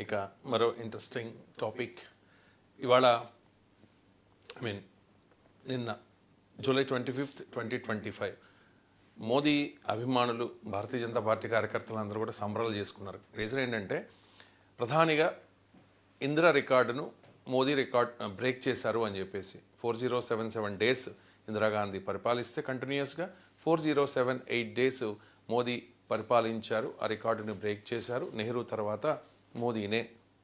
ఇక మరో interesting topic ఇవాళ నిన్న జూలై 25, 2025 మోదీ అభిమానులు భారతీయ జనతా పార్టీ కార్యకర్తలు అందరూ కూడా సంబరాలు చేసుకున్నారు. రీజన్ ఏంటంటే ప్రధానిగా ఇందిరా రికార్డును మోదీ రికార్డ్ బ్రేక్ చేశారు అని చెప్పేసి 4077 డేస్ ఇందిరాగాంధీ పరిపాలిస్తే కంటిన్యూస్గా 4078 డేస్ మోదీ పరిపాలించారు. ఆ రికార్డుని బ్రేక్ చేశారు. నెహ్రూ తర్వాత మోదీనే,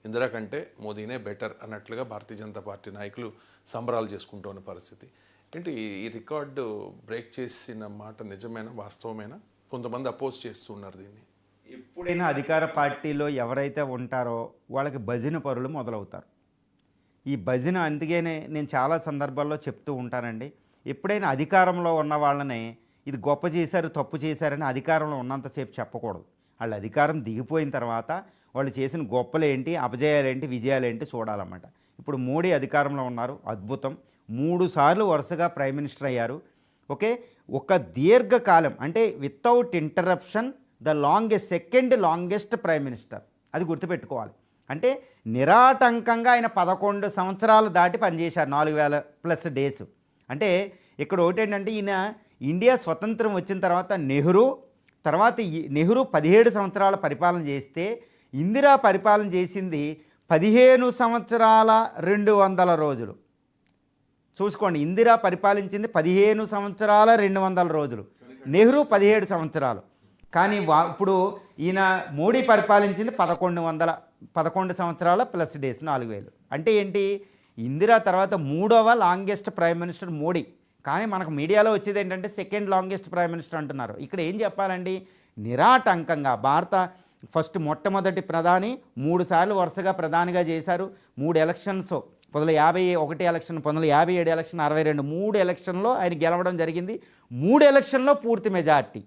ఇందిరా కంటే మోదీనే బెటర్ అన్నట్లుగా భారతీయ జనతా పార్టీ నాయకులు సంబరాలు చేసుకుంటున్న పరిస్థితి ఏంటి? ఈ రికార్డు బ్రేక్ చేసిన మాట నిజమేనా, వాస్తవమేనా? కొంతమంది అపోజ్ చేస్తున్నారు దీన్ని. ఎప్పుడైనా అధికార పార్టీలో ఎవరైతే ఉంటారో వాళ్ళకి భజన పరులు మొదలవుతారు. ఈ భజన అందుకనే నేను చాలా సందర్భాల్లో చెప్తూ ఉంటానండి. ఎప్పుడైనా అధికారంలో ఉన్న వాళ్ళని ఇది గొప్ప చేశారు, తప్పు చేశారని అధికారంలో ఉన్నంతసేపు చెప్పకూడదు. వాళ్ళు అధికారం దిగిపోయిన తర్వాత వాళ్ళు చేసిన గొప్పలేంటి, అపజయాలేంటి, విజయాలేంటి చూడాలన్నమాట. ఇప్పుడు మోడీ అధికారంలో ఉన్నారు, అద్భుతం. 3 సార్లు వరుసగా ప్రైమ్ మినిస్టర్ అయ్యారు. ఓకే, ఒక దీర్ఘకాలం అంటే without interruption second longest prime minister. అది గుర్తుపెట్టుకోవాలి. అంటే నిరాటంకంగా ఆయన 11 సంవత్సరాలు దాటి పనిచేశారు, 4000+ డేస్. అంటే ఇక్కడ ఒకటేంటంటే ఈయన ఇండియా స్వతంత్రం వచ్చిన తర్వాత నెహ్రూ 17 సంవత్సరాల పరిపాలన చేస్తే ఇందిరా పరిపాలన చేసింది 15 సంవత్సరాల 200 రోజులు. చూసుకోండి, ఇందిరా పరిపాలించింది 15 సంవత్సరాల 200 రోజులు, నెహ్రూ 17 సంవత్సరాలు. కానీ ఇప్పుడు ఈయన మోడీ పరిపాలించింది 11 సంవత్సరాల ప్లస్ డేస్ 4000. అంటే ఏంటి? ఇందిరా తర్వాత 3వ లాంగెస్ట్ ప్రైమ్ మినిస్టర్ మోడీ. కానీ మనకు మీడియాలో వచ్చేది ఏంటంటే సెకండ్ లాంగెస్ట్ ప్రైమ్ మినిస్టర్ అంటున్నారు. ఇక్కడ ఏం చెప్పాలండి? నిరాటంకంగా మొట్టమొదటి ప్రధాని 3 సార్లు వరుసగా ప్రధానిగా చేశారు. 3 ఎలక్షన్స్, 1951 ఎలక్షన్, 1957 ఎలక్షన్, 62 3 ఎలక్షన్లో ఆయన గెలవడం జరిగింది. 3 ఎలక్షన్లో పూర్తి మెజార్టీ.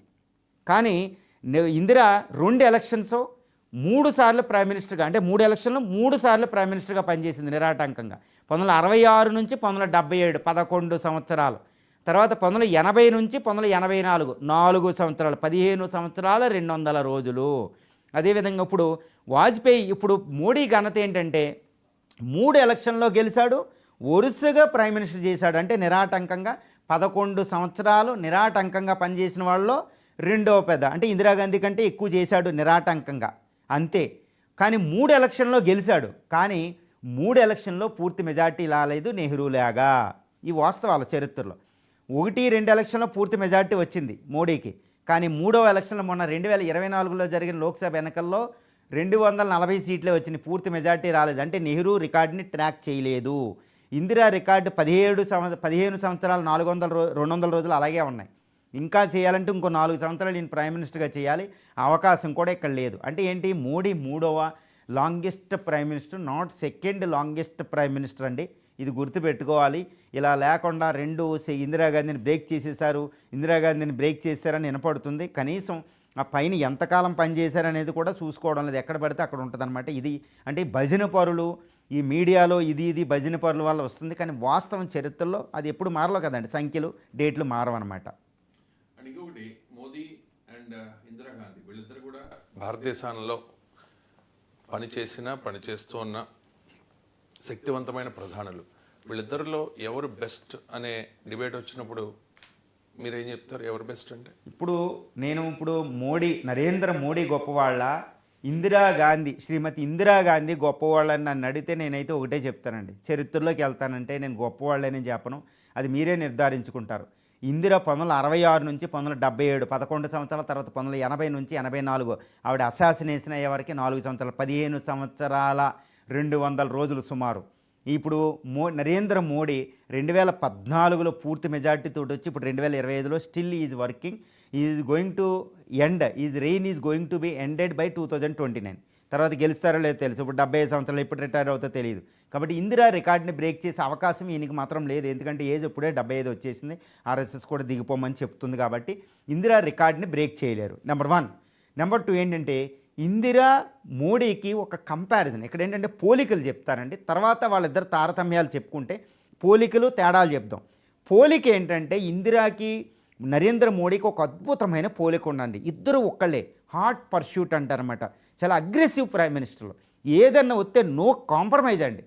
కానీ ఇందిరా 2 ఎలక్షన్స్ 3 సార్లు ప్రైమ్ మినిస్టర్గా, అంటే 3 ఎలక్షన్లో 3 సార్లు ప్రైమ్ మినిస్టర్గా పనిచేసింది నిరాటంకంగా. 1966 నుంచి 1977 11 సంవత్సరాలు. తర్వాత 1980 నుంచి 1984 4 సంవత్సరాలు, 15 సంవత్సరాల 200 రోజులు. అదేవిధంగా ఇప్పుడు వాజ్పేయి, ఇప్పుడు మోడీ ఘనత ఏంటంటే 3 ఎలక్షన్లో గెలిచాడు, వరుసగా ప్రైమ్ మినిస్టర్ చేశాడు. అంటే నిరాటంకంగా 11 సంవత్సరాలు నిరాటంకంగా పనిచేసిన వాళ్ళలో రెండవ పెద్ద. అంటే ఇందిరాగాంధీ కంటే ఎక్కువ చేశాడు నిరాటంకంగా, అంతే. కానీ 3 ఎలక్షన్లో గెలిచాడు, కానీ 3 ఎలక్షన్లో పూర్తి మెజార్టీ రాలేదు నెహ్రూలాగా. ఈ వాస్తవాల చరిత్రలో 1-2 ఎలక్షన్లో పూర్తి మెజార్టీ వచ్చింది మోడీకి. కానీ 3వ ఎలక్షన్లో మొన్న 2024లో జరిగిన లోక్సభ ఎన్నికల్లో 240 సీట్లే వచ్చినాయి, పూర్తి మెజార్టీ రాలేదు. అంటే నెహ్రూ రికార్డుని ట్రాక్ చేయలేదు. ఇందిరా రికార్డు 15 సంవత్సరాలు 200 రోజులు అలాగే ఉన్నాయి. ఇంకా చేయాలంటే ఇంకో 4 సంవత్సరాలు నేను ప్రైమ్ మినిస్టర్గా చేయాలి, అవకాశం కూడా ఇక్కడ లేదు. అంటే ఏంటి? మోడీ 3వ longest prime minister, not second longest prime minister అండి. ఇది గుర్తుపెట్టుకోవాలి. ఇలా లేకుండా ఇందిరాగాంధీని బ్రేక్ చేశారని వినపడుతుంది. కనీసం ఆ పైన ఎంతకాలం పనిచేశారనేది కూడా చూసుకోవడం లేదు, ఎక్కడ పడితే అక్కడ ఉంటుంది అనమాట. ఇది అంటే భజన పరులు, ఈ మీడియాలో ఇది భజన పరుల వల్ల వస్తుంది. కానీ వాస్తవం చరిత్రలో అది ఎప్పుడు మారలో కదండి, సంఖ్యలు డేట్లు మారవన్నమాట. ఇంకొకటి, మోదీ అండ్ ఇందిరాగాంధీ వీళ్ళిద్దరు కూడా భారతదేశంలో పనిచేస్తూ ఉన్న శక్తివంతమైన ప్రధానులు. వీళ్ళిద్దరిలో ఎవరు బెస్ట్ అనే డిబేట్ వచ్చినప్పుడు మీరేం చెప్తారు? ఎవరు బెస్ట్ అంటే ఇప్పుడు నరేంద్ర మోడీ గొప్పవాళ్ళ, శ్రీమతి ఇందిరాగాంధీ గొప్పవాళ్ళని నన్ను అడిగితే నేనైతే ఒకటే చెప్తానండి. చరిత్రలోకి వెళ్తానంటే నేను గొప్పవాళ్ళని చెప్పను, అది మీరే నిర్ధారించుకుంటారు. ఇందిరా 1966 నుంచి 1977 11 సంవత్సరాల, తర్వాత 1980 నుంచి 84 ఆవిడ అసాసినేషన్ అయ్యే వరకు 4 సంవత్సరాలు, 15 సంవత్సరాల 200 రోజులు సుమారు. ఇప్పుడు నరేంద్ర మోడీ 2014లో పూర్తి మెజార్టీతో వచ్చి ఇప్పుడు 2025లో still is working. Reign is going to be ended by 2029. తర్వాత గెలుస్తారో లేదో తెలుసు. ఇప్పుడు 75 సంవత్సరాలు ఎప్పుడు రిటైర్ అవుతుందో తెలియదు. కాబట్టి ఇందిరా రికార్డుని బ్రేక్ చేసే అవకాశం ఈయనకి మాత్రం లేదు. ఎందుకంటే ఏజ్ ఇప్పుడే 75 వచ్చేసింది, ఆర్ఎస్ఎస్ కూడా దిగిపోమని చెప్తుంది. కాబట్టి ఇందిరా రికార్డుని బ్రేక్ చేయలేరు, నెంబర్ 1. నెంబర్ 2 ఏంటంటే ఇందిరా మోడీకి ఒక కంపారిజన్ ఇక్కడ ఏంటంటే పోలికలు చెప్తారండి. తర్వాత వాళ్ళిద్దరు తారతమ్యాలు చెప్పుకుంటే పోలికలు తేడాలు చెప్దాం. పోలిక ఏంటంటే ఇందిరాకి నరేంద్ర మోడీకి ఒక అద్భుతమైన పోలిక ఉండండి. ఇద్దరు ఒక్కళ్ళే, హాట్ పర్ష్యూట్ అంటారన్నమాట. చాలా అగ్రెసివ్ ప్రైమ్ మినిస్టర్లు. ఏదన్నా వస్తే నో కాంప్రమైజ్ అండి,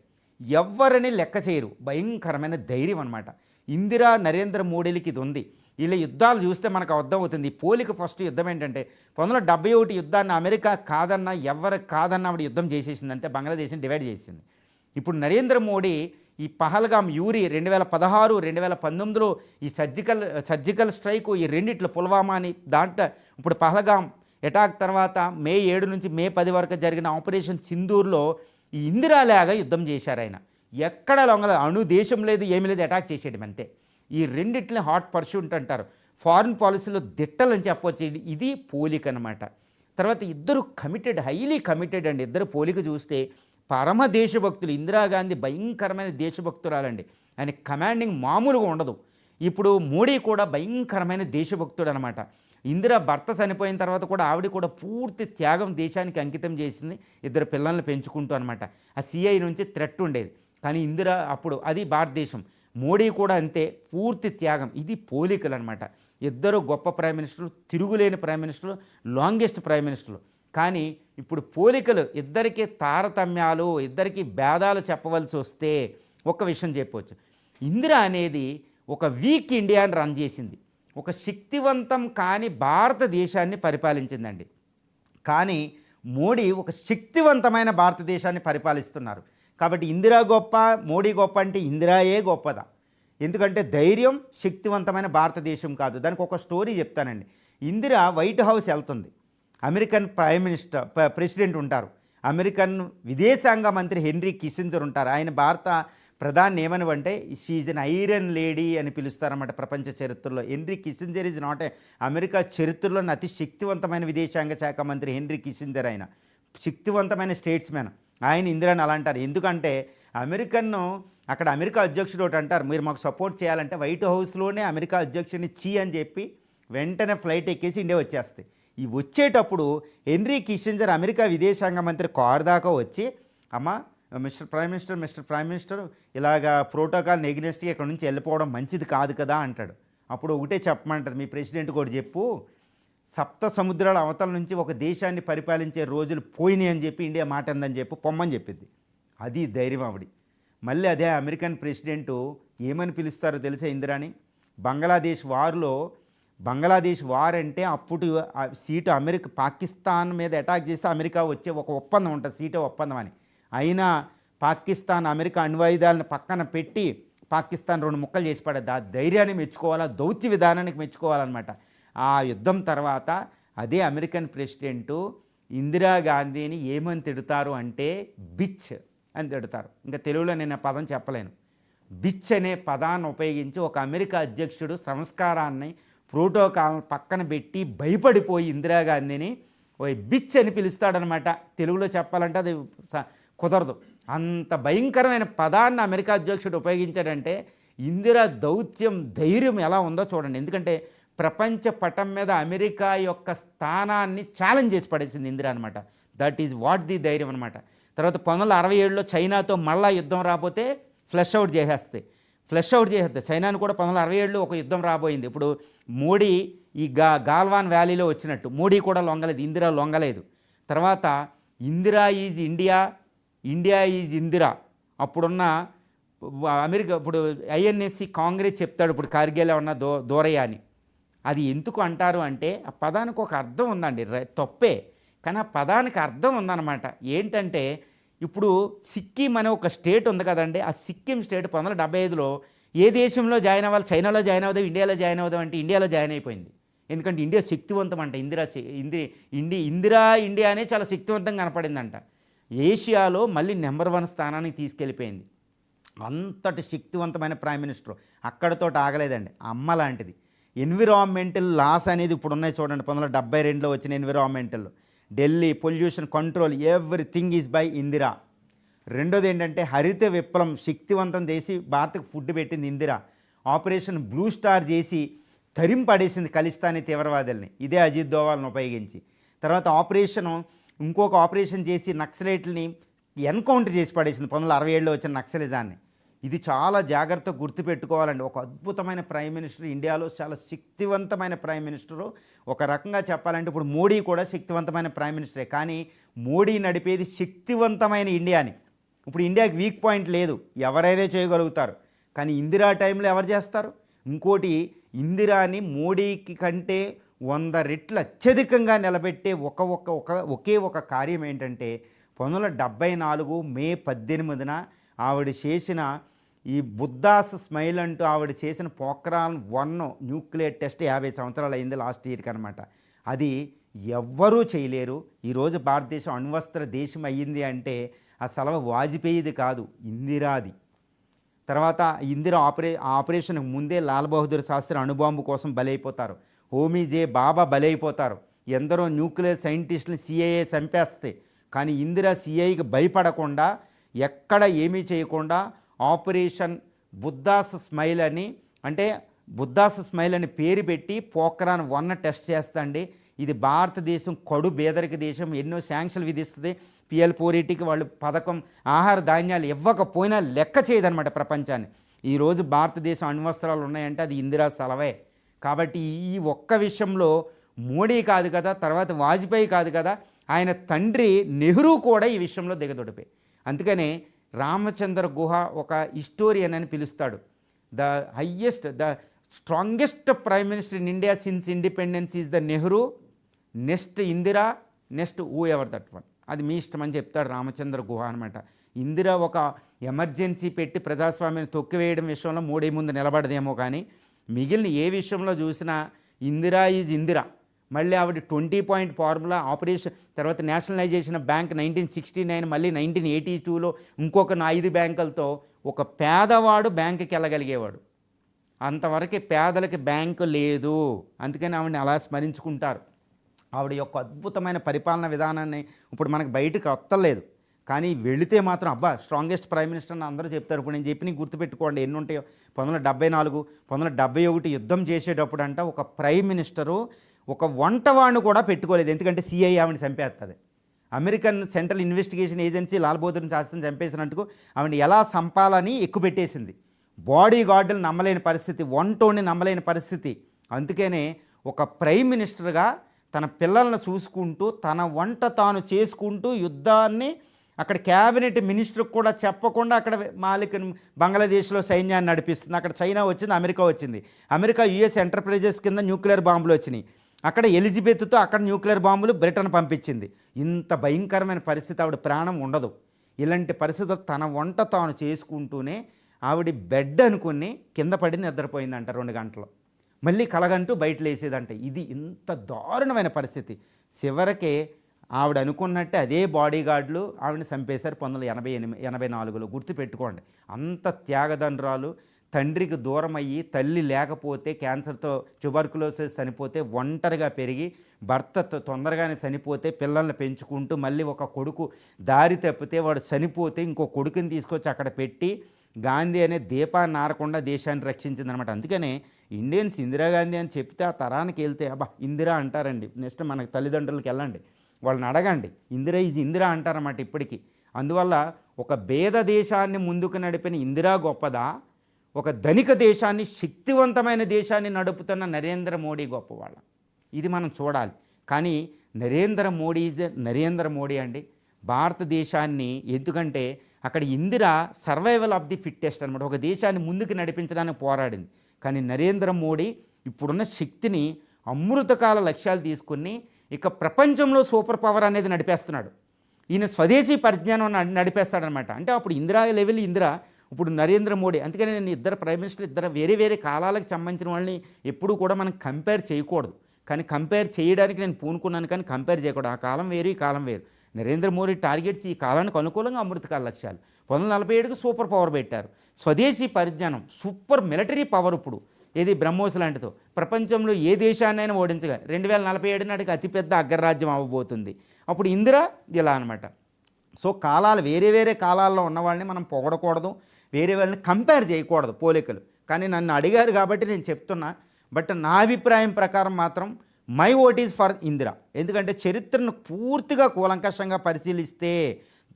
ఎవరిని లెక్క చేయరు. భయంకరమైన ధైర్యం అనమాట. ఇందిరా నరేంద్ర మోడీలకి ఇది ఉంది. వీళ్ళ యుద్ధాలు చూస్తే మనకు అర్థమవుతుంది. ఈ పోలిక ఫస్ట్ యుద్ధం ఏంటంటే 1971 యుద్ధాన్ని అమెరికా కాదన్నా ఎవరు కాదన్నా ఆవిడ యుద్ధం చేసేసింది, అంతే బంగ్లాదేశ్ని డివైడ్ చేసింది. ఇప్పుడు నరేంద్ర మోడీ ఈ పహల్గామ్ యూరి 2016, 2019లో ఈ సర్జికల్ స్ట్రైకు, ఈ రెండిట్లో పుల్వామా అని దాంట్లో ఇప్పుడు పహల్గామ్ అటాక్ తర్వాత మే 7 నుంచి మే 10 వరకు జరిగిన ఆపరేషన్ సింధూర్లో ఈ ఇందిరాలాగా యుద్ధం చేశారు ఆయన. ఎక్కడ లొంగల అణు దేశం లేదు, ఏమీ లేదు, అటాక్ చేసేయడం అంతే. ఈ రెండిట్లని హాట్ పర్సూట్ అంటారు. ఫారిన్ పాలసీలో దిట్టలని చెప్పొచ్చు. ఇది పోలిక అనమాట. తర్వాత ఇద్దరు కమిటెడ్, హైలీ కమిటెడ్ అండి. ఇద్దరు పోలిక చూస్తే పరమ దేశభక్తులు. ఇందిరాగాంధీ భయంకరమైన దేశభక్తురాలండి. ఆయన కమాండింగ్ మామూలుగా ఉండదు. ఇప్పుడు మోడీ కూడా భయంకరమైన దేశభక్తుడు అనమాట. ఇందిరా భర్త చనిపోయిన తర్వాత కూడా ఆవిడ కూడా పూర్తి త్యాగం దేశానికి అంకితం చేసింది, ఇద్దరు పిల్లల్ని పెంచుకుంటూ అనమాట. ఆ సిఐ నుంచి థ్రెట్ ఉండేది, కానీ ఇందిరా అప్పుడు అది భారతదేశం. మోడీ కూడా అంతే, పూర్తి త్యాగం. ఇది పోలికలు అనమాట. ఇద్దరు గొప్ప ప్రైమ్ మినిస్టర్లు, తిరుగులేని ప్రైమ్ మినిస్టర్లు, లాంగెస్ట్ ప్రైమ్ మినిస్టర్లు. కానీ ఇప్పుడు పోలికలు, ఇద్దరికి తారతమ్యాలు, ఇద్దరికి భేదాలు చెప్పవలసి వస్తే ఒక విషయం చెప్పవచ్చు. ఇందిరా అనేది ఒక వీక్ ఇండియాని రన్ చేసింది, ఒక శక్తివంతం కాని భారతదేశాన్ని పరిపాలించిందండి. కానీ మోడీ ఒక శక్తివంతమైన భారతదేశాన్ని పరిపాలిస్తున్నారు. కాబట్టి ఇందిరా గొప్ప, మోడీ గొప్ప అంటే ఇందిరాయే గొప్పదా? ఎందుకంటే ధైర్యం, శక్తివంతమైన భారతదేశం కాదు. దానికి ఒక స్టోరీ చెప్తానండి. ఇందిరా వైట్ హౌస్ వెళ్తుంది. అమెరికన్ ప్రెసిడెంట్ ఉంటారు, అమెరికన్ విదేశాంగ మంత్రి హెన్రీ కిస్సింజర్ ఉంటారు. ఆయన భారత ప్రధాని ఏమనివంటే షీఈ్ అన్ ఐరన్ లేడీ అని పిలుస్తారన్నమాట ప్రపంచ చరిత్రలో. Henry Kissinger is not America చరిత్రలోని అతి శక్తివంతమైన విదేశాంగ శాఖ మంత్రి హెన్రీ కిస్సింజర్. ఆయన శక్తివంతమైన స్టేట్స్మెన్. ఆయన ఇందిరాని అలా అంటారు. ఎందుకంటే అక్కడ అమెరికా అధ్యక్షుడు ఒకటి అంటారు, మీరు మాకు సపోర్ట్ చేయాలంటే వైట్ హౌస్లోనే అమెరికా అధ్యక్షుడిని చీ అని చెప్పి వెంటనే ఫ్లైట్ ఎక్కేసి ఇండియా వచ్చేస్తాయి. ఈ వచ్చేటప్పుడు హెన్రీ కిస్సింజర్ అమెరికా విదేశాంగ మంత్రి కారు దాకా వచ్చి, అమ్మ మిస్టర్ ప్రైమ్ మినిస్టర్ ఇలాగా ప్రోటోకాల్ ఎగ్నెస్ట్గా ఇక్కడ నుంచి వెళ్ళిపోవడం మంచిది కాదు కదా అంటాడు. అప్పుడు ఒకటే చెప్పమంటుంది, మీ ప్రెసిడెంట్ కూడా చెప్పు, సప్త సముద్రాల అవతల నుంచి ఒక దేశాన్ని పరిపాలించే రోజులు పోయినాయి అని చెప్పి ఇండియా మాట అందని చెప్పి పొమ్మని చెప్పింది. అది ధైర్యం ఆవిడ. మళ్ళీ అదే అమెరికన్ ప్రెసిడెంటు ఏమని పిలుస్తారో తెలిసే ఇందిరాని? బంగ్లాదేశ్ వార్ అంటే అప్పుడు సీటు అమెరికా పాకిస్తాన్ మీద అటాక్ చేస్తే అమెరికా వచ్చే ఒక ఒప్పందం ఉంటుంది, సీటు ఒప్పందం అని. అయినా పాకిస్తాన్ అమెరికా అణ్వాయుధాలను పక్కన పెట్టి పాకిస్తాన్ 2 ముక్కలు చేసి పడేది. ఆ ధైర్యాన్ని మెచ్చుకోవాలా, దౌత్య విధానానికి మెచ్చుకోవాలన్నమాట. ఆ యుద్ధం తర్వాత అదే అమెరికన్ ప్రెసిడెంటు ఇందిరాగాంధీని ఏమని తిడతారు అంటే బిచ్ అని తిడతారు. ఇంకా తెలుగులో నేను ఆ పదం చెప్పలేను. బిచ్ అనే పదాన్ని ఉపయోగించి ఒక అమెరికా అధ్యక్షుడు సంస్కారాన్ని, ప్రోటోకాల్ పక్కన పెట్టి భయపడిపోయి ఇందిరాగాంధీని ఓ బిచ్ అని పిలుస్తాడనమాట. తెలుగులో చెప్పాలంటే అది కుదరదు. అంత భయంకరమైన పదాన్ని అమెరికా అధ్యక్షుడు ఉపయోగించాడంటే ఇందిరా దౌత్యం, ధైర్యం ఎలా ఉందో చూడండి. ఎందుకంటే ప్రపంచ పటం మీద అమెరికా యొక్క స్థానాన్ని ఛాలెంజ్ చేసి పడేసింది ఇందిరా అనమాట. దట్ ఈజ్ వాట్ ది ధైర్యం అనమాట. తర్వాత 1967లో చైనాతో మళ్ళా యుద్ధం రాబోతే ఫ్లష్ అవుట్ చేసేస్తాయి. చైనాను కూడా 1967లో ఒక యుద్ధం రాబోయింది. ఇప్పుడు మోడీ ఈ గాల్వాన్ వ్యాలీలో వచ్చినట్టు మోడీ కూడా లొంగలేదు, ఇందిరా లొంగలేదు. తర్వాత Indira is India, India is Indira. అప్పుడున్న అమెరికా ఇప్పుడు ఐఎన్ఎస్సి కాంగ్రెస్ చెప్తాడు ఇప్పుడు కార్గిల్ ఉన్న దూరయ్య అని. అది ఎందుకు అంటారు అంటే ఆ పదానికి ఒక అర్థం ఉందండి, తప్పే కానీ ఆ పదానికి అర్థం ఉందన్నమాట. ఏంటంటే ఇప్పుడు సిక్కిం అనే ఒక స్టేట్ ఉంది కదండి, ఆ సిక్కిం స్టేట్ 1975లో ఏ దేశంలో జాయిన్ అవ్వాలి, చైనాలో జాయిన్ అవుదాం, ఇండియాలో జాయిన్ అవుదాం అంటే ఇండియాలో జాయిన్ అయిపోయింది. ఎందుకంటే ఇండియా శక్తివంతం అంట. ఇండియా అనే చాలా శక్తివంతంగా కనపడిందంట. ఏషియాలో మళ్ళీ నెంబర్ 1 స్థానానికి తీసుకెళ్ళిపోయింది. అంతటి శక్తివంతమైన ప్రైమ్ మినిస్టర్. అక్కడతో ఆగలేదండి, అమ్మ లాంటిది. ఎన్విరాన్మెంటల్ లాస్ అనేది ఇప్పుడు ఉన్నాయి చూడండి. 1972లో వచ్చిన environmental, Delhi pollution control, everything is by Indira. రెండోది ఏంటంటే హరిత విప్లవం, శక్తివంతం చేసి భారత్కి ఫుడ్ పెట్టింది ఇందిరా. ఆపరేషన్ బ్లూ స్టార్ చేసి తరింపడేసింది ఖలిస్తానీ తీవ్రవాదుల్ని, ఇదే అజిత్ దోవాల్ని ఉపయోగించి. తర్వాత ఇంకొక ఆపరేషన్ చేసి నక్సలైట్లని ఎన్కౌంటర్ చేసి పడేసింది 1967లో వచ్చిన నక్సలిజాన్ని. ఇది చాలా జాగ్రత్తగా గుర్తుపెట్టుకోవాలండి. ఒక అద్భుతమైన ప్రైమ్ మినిస్టర్, ఇండియాలో చాలా శక్తివంతమైన ప్రైమ్ మినిస్టరు. ఒక రకంగా చెప్పాలంటే ఇప్పుడు మోడీ కూడా శక్తివంతమైన ప్రైమ్ మినిస్టరే, కానీ మోడీ నడిపేది శక్తివంతమైన ఇండియాని. ఇప్పుడు ఇండియాకి వీక్ పాయింట్ లేదు, ఎవరైనా చేయగలుగుతారు. కానీ ఇందిరా టైంలో ఎవరు చేస్తారు? ఇంకోటి, ఇందిరాని మోడీకి కంటే 100 రెట్లు అత్యధికంగా నిలబెట్టే ఒకే ఒక కార్యం ఏంటంటే 1974 మే 18న ఆవిడ చేసిన ఈ బుద్ధాస్ స్మైల్ అంటూ ఆవిడ చేసిన పోఖ్రాన్ 1 న్యూక్లియర్ టెస్ట్ 50 సంవత్సరాలు అయింది లాస్ట్ ఇయర్కి అనమాట. అది ఎవ్వరూ చేయలేరు. ఈరోజు భారతదేశం అణ్వస్త్ర దేశం అయ్యింది అంటే ఆ సలవ వాజ్పేయిది కాదు, ఇందిరాది. తర్వాత ఇందిరా ఆపరేషన్ ముందే లాల్ బహదూర్ శాస్త్రి అణుబాంబు కోసం బలైపోతారు, హోమీ జే బాబా బలైపోతారు, ఎందరో న్యూక్లియర్ సైంటిస్టులు సిఐఏ చంపేస్తే. కానీ ఇందిరా సిఐకి భయపడకుండా, ఎక్కడ ఏమీ చేయకుండా ఆపరేషన్ బుద్ధాస్ స్మైల్ అని, అంటే బుద్ధాస్ స్మైల్ అని పేరు పెట్టి పోఖ్రాన్ 1 టెస్ట్ చేస్తండి. ఇది భారతదేశం కడు బేదరిక దేశం, ఎన్నో శాంక్షన్లు విధిస్తుంది. PL480కి వాళ్ళు పథకం ఆహార ధాన్యాలు ఇవ్వకపోయినా లెక్క చేయదనమాట ప్రపంచాన్ని. ఈరోజు భారతదేశం అణ్వస్త్రాలు ఉన్నాయంటే అది ఇందిరా సలవే. కాబట్టి ఈ ఒక్క విషయంలో మోడీ కాదు కదా, తర్వాత వాజ్పేయి కాదు కదా, ఆయన తండ్రి నెహ్రూ కూడా ఈ విషయంలో దిగదొడిపోయి. అందుకనే రామచంద్ర గుహ ఒక హిస్టోరియన్ అని పిలుస్తాడు. The strongest prime minister in India since independence is the Nehru, next Indira, next who ever that one. అది మీ ఇష్టం అని చెప్తాడు రామచంద్ర గుహ అనమాట. ఇందిరా ఒక ఎమర్జెన్సీ పెట్టి ప్రజాస్వామ్యాన్ని తొక్కివేయడం విషయంలో మోడీ ముందు నిలబడదేమో, కానీ మిగిలిన ఏ విషయంలో చూసినా ఇందిరా ఈజ్ ఇందిరా. మళ్ళీ ఆవిడ 20 పాయింట్ ఫార్ములా, ఆపరేషన్, తర్వాత నేషనలైజేషన్ ఆఫ్ బ్యాంక్ 1969, మళ్ళీ 1982లో ఇంకొక 5 బ్యాంకులతో ఒక పేదవాడు బ్యాంకుకి వెళ్ళగలిగేవాడు. అంతవరకు పేదలకి బ్యాంకు లేదు. అందుకని ఆవిడని అలా స్మరించుకుంటారు. ఆవిడ యొక్క అద్భుతమైన పరిపాలన విధానాన్ని ఇప్పుడు మనకు బయటకు వస్తలేదు, కానీ వెళితే మాత్రం అబ్బా స్ట్రాంగెస్ట్ ప్రైమ్ మినిస్టర్ అని అందరూ చెప్తారు. ఇప్పుడు నేను చెప్పి గుర్తుపెట్టుకోండి ఎన్ని ఉంటాయో. 1974, 1971 యుద్ధం చేసేటప్పుడు అంట ఒక ప్రైమ్ మినిస్టరు ఒక వంటవాడిని కూడా పెట్టుకోలేదు, ఎందుకంటే సిఐ ఆవిడని చంపేస్తుంది. American central investigation agency Lal Bahadur శాస్త్రిని చంపేసినట్టుకు ఆవిడని ఎలా చంపాలని ఎక్కుపెట్టేసింది. బాడీ గార్డులు నమ్మలేని పరిస్థితి, వంటోని నమ్మలేని పరిస్థితి. అందుకనే ఒక ప్రైమ్ మినిస్టర్గా తన పిల్లలను చూసుకుంటూ, తన వంట తాను చేసుకుంటూ యుద్ధాన్ని అక్కడ క్యాబినెట్ మినిస్టర్కి కూడా చెప్పకుండా అక్కడ బంగ్లాదేశ్లో సైన్యాన్ని నడిపిస్తుంది. అక్కడ చైనా వచ్చింది, అమెరికా వచ్చింది. అమెరికా US ఎంటర్ప్రైజెస్ కింద న్యూక్లియర్ బాంబులు వచ్చినాయి. అక్కడ ఎలిజబెత్తో అక్కడ న్యూక్లియర్ బాంబులు బ్రిటన్ పంపించింది. ఇంత భయంకరమైన పరిస్థితి, ఆవిడ ప్రాణం ఉండదు. ఇలాంటి పరిస్థితులు తన వంట తాను చేసుకుంటూనే ఆవిడ బెడ్ అనుకుని కింద పడి నిద్రపోయిందంట 2 గంటలు. మళ్ళీ కలగంటూ బయట లేసేదంట. ఇది ఇంత దారుణమైన పరిస్థితి. చివరికే ఆవిడ అనుకున్నట్టే అదే బాడీ గార్డులు ఆవిడని చంపేశారు 1984లో. గుర్తుపెట్టుకోండి, అంత త్యాగదండ్రాలు. తండ్రికి దూరం అయ్యి, తల్లి లేకపోతే క్యాన్సర్తో ట్యూబర్కులోసిస్ చనిపోతే, ఒంటరిగా పెరిగి భర్త తొందరగానే చనిపోతే, పిల్లల్ని పెంచుకుంటూ మళ్ళీ ఒక కొడుకు దారి తప్పితే వాడు చనిపోతే ఇంకో కొడుకుని తీసుకొచ్చి అక్కడ పెట్టి గాంధీ అనే దీపాన్ని ఆరకుండా దేశాన్ని రక్షించిందనమాట. అందుకనే ఇండియన్స్ ఇందిరాగాంధీ అని చెప్తే ఆ తరానికి వెళ్తే అబ్బా ఇందిరా అంటారండి. నెక్స్ట్ మనకు తల్లిదండ్రులకి వెళ్ళండి, వాళ్ళని అడగండి, ఇందిరా ఈజ్ ఇందిరా అంటారన్నమాట ఇప్పటికీ. అందువల్ల ఒక భేద దేశాన్ని ముందుకు నడిపిన ఇందిరా గొప్పదా, ఒక ధనిక దేశాన్ని, శక్తివంతమైన దేశాన్ని నడుపుతున్న నరేంద్ర మోడీ గొప్పవాళ్ళ? ఇది మనం చూడాలి. కానీ నరేంద్ర మోడీ అండి భారతదేశాన్ని, ఎందుకంటే అక్కడ Indira survival of the fittest అనమాట. ఒక దేశాన్ని ముందుకు నడిపించడానికి పోరాడింది. కానీ నరేంద్ర మోడీ ఇప్పుడున్న శక్తిని అమృతకాల లక్ష్యాలు తీసుకుని ఇక ప్రపంచంలో సూపర్ పవర్ అనేది నడిపేస్తున్నాడు. ఈయన స్వదేశీ పరిజ్ఞానం నడిపేస్తాడనమాట. అంటే అప్పుడు ఇందిరా లెవెల్ ఇందిరా, ఇప్పుడు నరేంద్ర మోడీ. అందుకని నేను ఇద్దరు ప్రైమ్ మినిస్టర్, ఇద్దరు వేరే కాలాలకు సంబంధించిన వాళ్ళని ఎప్పుడూ కూడా మనం కంపేర్ చేయకూడదు. కానీ కంపేర్ చేయడానికి నేను పూనుకున్నాను, కానీ కంపేర్ చేయకూడదు. ఆ కాలం వేరు, ఈ కాలం వేరు. నరేంద్ర మోడీ టార్గెట్స్ ఈ కాలానికి అనుకూలంగా అమృతకాల లక్ష్యాలు. 1947కి సూపర్ పవర్ పెట్టారు. స్వదేశీ పరిజ్ఞానం, సూపర్ మిలిటరీ పవర్. ఇప్పుడు ఏది బ్రహ్మోస్ లాంటితో ప్రపంచంలో ఏ దేశాన్నైనా ఓడించగా 2047 నాటికి అతిపెద్ద అగ్రరాజ్యం అవ్వబోతుంది. అప్పుడు ఇందిరా ఇలా అనమాట. సో కాలాలు వేరే కాలాల్లో ఉన్న వాళ్ళని మనం పొగడకూడదు, వేరే వాళ్ళని కంపేర్ చేయకూడదు పోలికలు. కానీ నన్ను అడిగారు కాబట్టి నేను చెప్తున్నా. బట్ నా అభిప్రాయం ప్రకారం మాత్రం my vote is for Indira. ఎందుకంటే చరిత్రను పూర్తిగా కూలంకషంగా పరిశీలిస్తే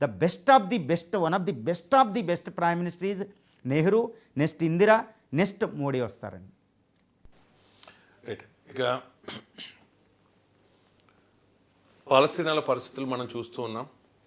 the best of the best, one of the best prime minister is Nehru, next Indira, next Modi వస్తారండి. రైట్. ఇక పాలస్తీనాల పరిస్థితులు మనం చూస్తూ ఉన్నాం.